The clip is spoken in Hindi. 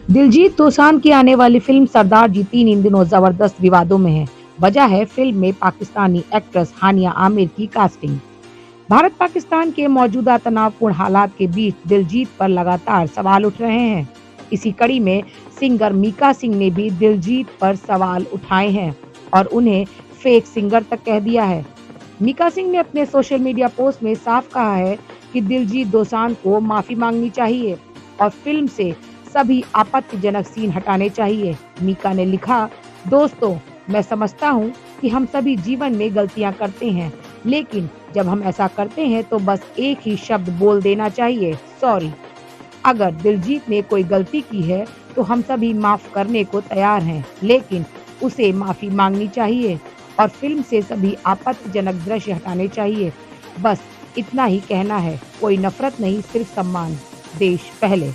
दिलजीत दोसांझ की आने वाली फिल्म सरदार जी 3 इन दिनों जबरदस्त विवादों में है। वजह है फिल्म में पाकिस्तानी एक्ट्रेस हानिया आमिर की कास्टिंग। भारत पाकिस्तान के मौजूदा तनावपूर्ण हालात के बीच दिलजीत पर लगातार सवाल उठ रहे हैं। इसी कड़ी में सिंगर मीका सिंह ने भी दिलजीत पर सवाल उठाए हैं और उन्हें फेक सिंगर तक कह दिया है। मीका सिंह ने अपने सोशल मीडिया पोस्ट में साफ कहा है कि दिलजीत दोसांझ को माफी मांगनी चाहिए और फिल्म से सभी आपत्तिजनक सीन हटाने चाहिए। मीका ने लिखा, दोस्तों, मैं समझता हूँ कि हम सभी जीवन में गलतियाँ करते हैं, लेकिन जब हम ऐसा करते हैं तो बस एक ही शब्द बोल देना चाहिए, सॉरी। अगर दिलजीत ने कोई गलती की है तो हम सभी माफ करने को तैयार हैं, लेकिन उसे माफी मांगनी चाहिए और फिल्म से सभी आपत्तिजनक दृश्य हटाने चाहिए। बस इतना ही कहना है, कोई नफरत नहीं, सिर्फ सम्मान। देश पहले।